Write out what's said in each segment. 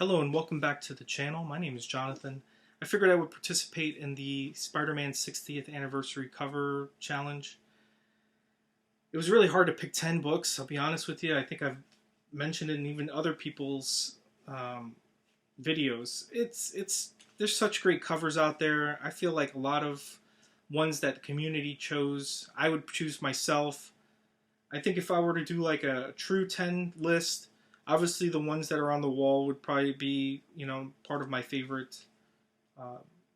Hello and welcome back to the channel. My name is Jonathan. I figured I would participate in the Spider-Man 60th Anniversary Cover Challenge. It was really hard to pick 10 books, I'll be honest with you. I think I've mentioned it in even other people's videos. There's such great covers out there. I feel like a lot of ones that the community chose, I would choose myself. I think if I were to do like a true 10 list, obviously the ones that are on the wall would probably be, part of my favorite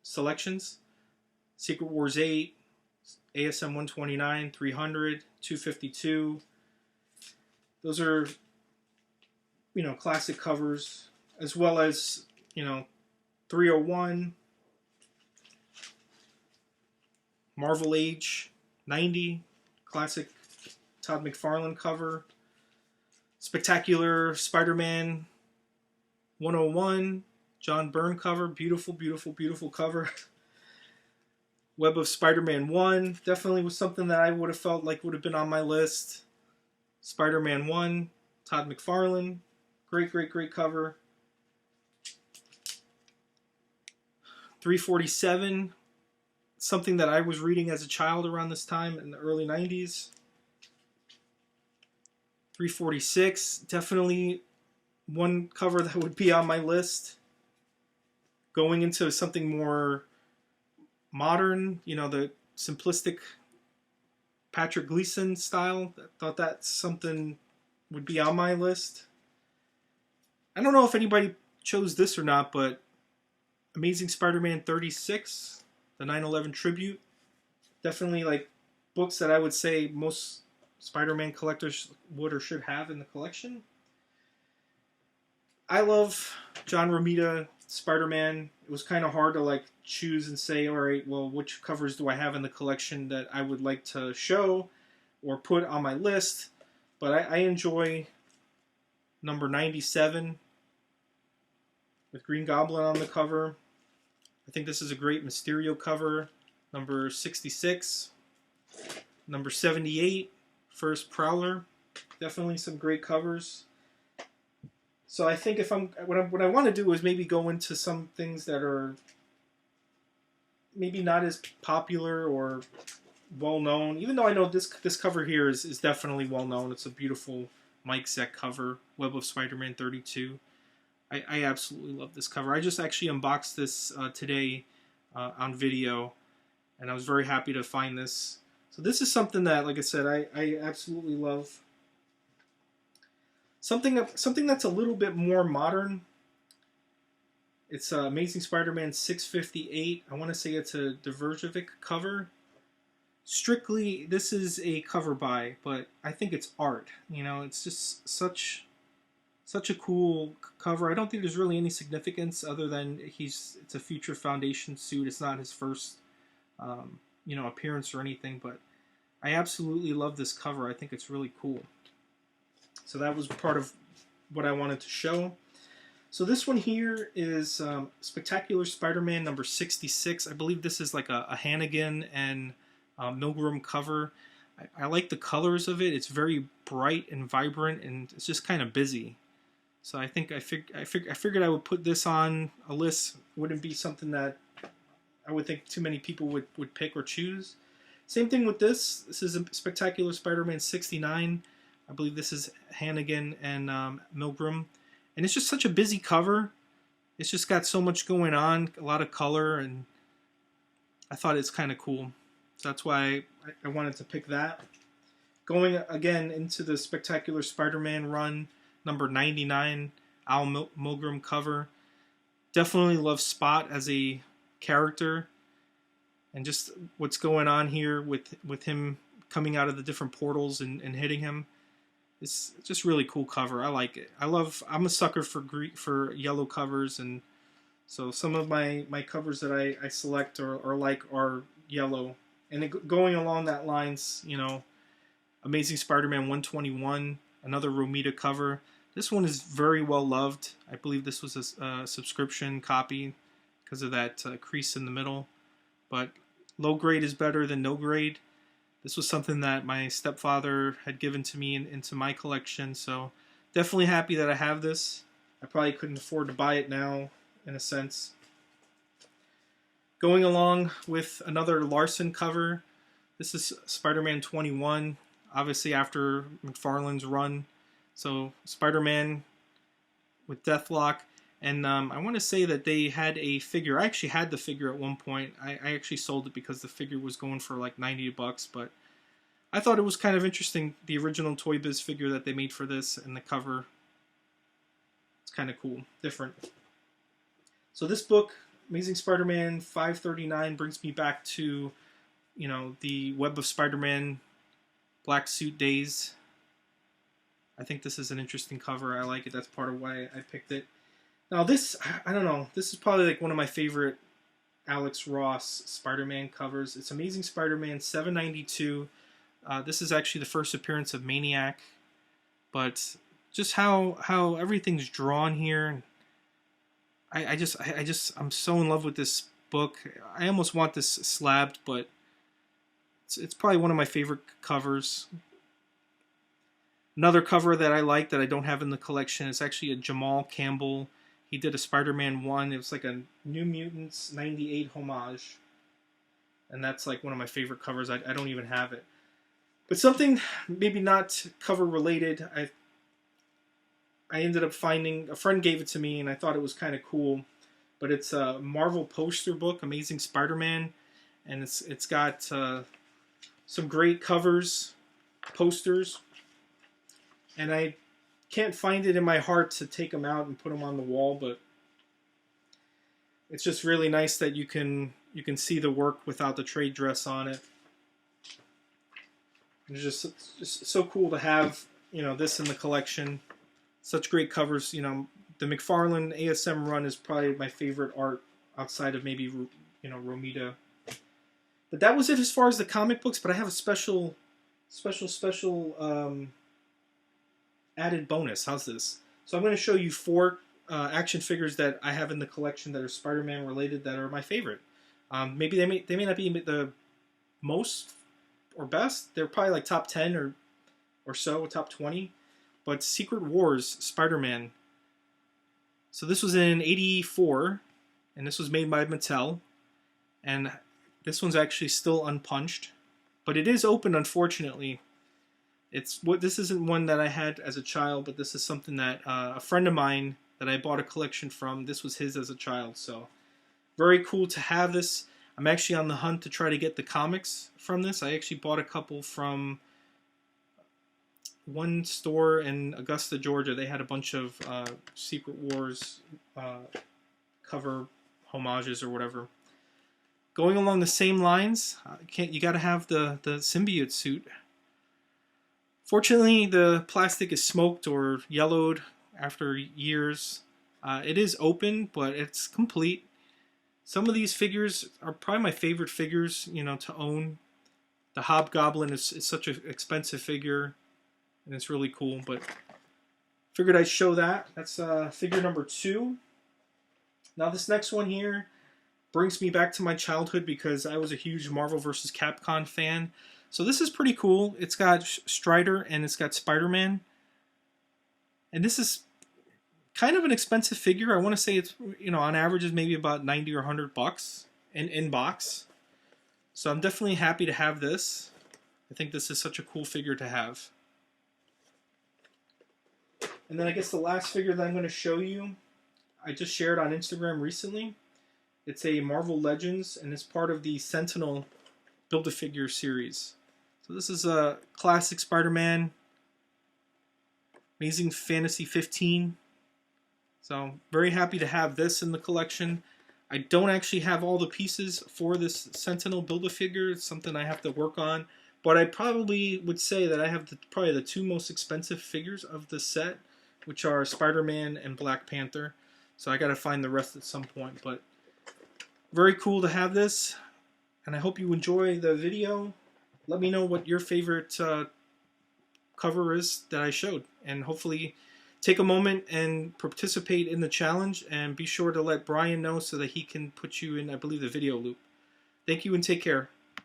selections. Secret Wars 8, ASM 129, 300, 252. Those are, classic covers, as well as, 301, Marvel Age 90, classic Todd McFarlane cover. Spectacular Spider-Man 101, John Byrne cover, beautiful, beautiful, beautiful cover. Web of Spider-Man 1, definitely was something that I would have felt like would have been on my list. Spider-Man 1, Todd McFarlane, great, great, great cover. 347, something that I was reading as a child around this time in the early 90s. 346, definitely one cover that would be on my list. Going into something more modern, the simplistic Patrick Gleason style, I thought that something would be on my list. I don't know if anybody chose this or not, but Amazing Spider-Man 36, the 9/11 tribute, definitely like books that I would say most Spider-Man collectors would or should have in the collection. I love John Romita Spider-Man. It was kind of hard to choose and say, all right, well, which covers do I have in the collection that I would like to show or put on my list? But I enjoy number 97 with Green Goblin on the cover. I think this is a great Mysterio cover. Number 66, number 78. First Prowler, definitely some great covers. So I think if what I want to do is maybe go into some things that are maybe not as popular or well known. Even though I know this cover here is definitely well known. It's a beautiful Mike Zeck cover, Web of Spider-Man 32. I absolutely love this cover. I just actually unboxed this today on video, and I was very happy to find this. So this is something that, like I said, I absolutely love. Something that's a little bit more modern. It's Amazing Spider-Man 658. I want to say it's a Diverjovic cover. Strictly, this is a cover by, but I think it's art. It's just such a cool cover. I don't think there's really any significance other than it's a Future Foundation suit. It's not his first appearance or anything, but I absolutely love this cover. I think it's really cool. So that was part of what I wanted to show. So this one here is Spectacular Spider-Man number 66. I believe this is like a Hannigan and Milgram cover. I like the colors of it. It's very bright and vibrant, and it's just kind of busy. So I think I figured I would put this on a list. Wouldn't be something that I would think too many people would pick or choose. Same thing with this. This is a Spectacular Spider-Man 69. I believe this is Hannigan and Milgram. And it's just such a busy cover. It's just got so much going on, a lot of color, and I thought it's kind of cool. So that's why I wanted to pick that. Going again into the Spectacular Spider-Man run, number 99, Al Milgram cover. Definitely love Spot as a character, and just what's going on here with him coming out of the different portals and hitting him. It's just really cool cover. I like it. I'm a sucker for yellow covers, and so some of my covers that I select are yellow. And going along that lines, Amazing Spider-Man 121, another Romita cover. This one is very well loved. I believe this was a subscription copy because of that crease in the middle. But low grade is better than no grade. This was something that my stepfather had given to me into my collection, so definitely happy that I have this. I probably couldn't afford to buy it now, in a sense. Going along with another Larson cover, this is Spider-Man 21, obviously after McFarlane's run. So Spider-Man with Deathlock. And I want to say that they had a figure. I actually had the figure at one point. I actually sold it because the figure was going for like $90, but I thought it was kind of interesting, the original Toy Biz figure that they made for this, and the cover. It's kind of cool, different. So this book, Amazing Spider-Man 539, brings me back to, you know, the Web of Spider-Man Black Suit days. I think this is an interesting cover. I like it. That's part of why I picked it. Now this, I don't know, this is probably like one of my favorite Alex Ross Spider-Man covers. It's Amazing Spider-Man 792. This is actually the first appearance of Maniac, but just how everything's drawn here. I'm so in love with this book. I almost want this slabbed, but it's probably one of my favorite covers. Another cover that I like that I don't have in the collection is actually a Jamal Campbell. He did a Spider-Man 1. It was like a New Mutants 98 homage. And that's like one of my favorite covers. I don't even have it. But something maybe not cover related, I ended up finding, a friend gave it to me and I thought it was kind of cool. But it's a Marvel poster book, Amazing Spider-Man. And it's got some great covers, posters. And I can't find it in my heart to take them out and put them on the wall, but it's just really nice that you can see the work without the trade dress on it. It's just so cool to have, you know, this in the collection. Such great covers. You know, the McFarlane ASM run is probably my favorite art outside of maybe, you know, Romita. But that was it as far as the comic books. But I have a special added bonus. How's this? So I'm going to show you 4 action figures that I have in the collection that are Spider-Man related that are my favorite. Maybe they may not be the most or best. They're probably like top 10 or so, top 20. But Secret Wars Spider-Man. So this was in '84, and this was made by Mattel. And this one's actually still unpunched, but it is open, unfortunately. This isn't one that I had as a child, but this is something that a friend of mine that I bought a collection from, this was his as a child. So very cool to have this. I'm actually on the hunt to try to get the comics from this. I actually bought a couple from one store in Augusta, Georgia. They had a bunch of Secret Wars cover homages or whatever. Going along the same lines, you got to have the symbiote suit. Fortunately, the plastic is smoked or yellowed after years. It is open, but it's complete. Some of these figures are probably my favorite figures, you know, to own. The Hobgoblin is such an expensive figure, and it's really cool. But figured I'd show that. That's figure number 2. Now this next one here brings me back to my childhood because I was a huge Marvel vs. Capcom fan. So this is pretty cool. It's got Strider and it's got Spider-Man. And this is kind of an expensive figure. I want to say it's, you know, on average is maybe about 90 or 100 bucks in box. So I'm definitely happy to have this. I think this is such a cool figure to have. And then I guess the last figure that I'm going to show you, I just shared on Instagram recently. It's a Marvel Legends, and it's part of the Sentinel Build-A-Figure series. So this is a classic Spider-Man, Amazing Fantasy 15. So very happy to have this in the collection. I don't actually have all the pieces for this Sentinel Build-A-Figure. It's something I have to work on. But I probably would say that I have probably the 2 most expensive figures of the set, which are Spider-Man and Black Panther. So I got to find the rest at some point. But very cool to have this. And I hope you enjoy the video. Let me know what your favorite cover is that I showed. And hopefully take a moment and participate in the challenge. And be sure to let Brian know so that he can put you in, I believe, the video loop. Thank you and take care.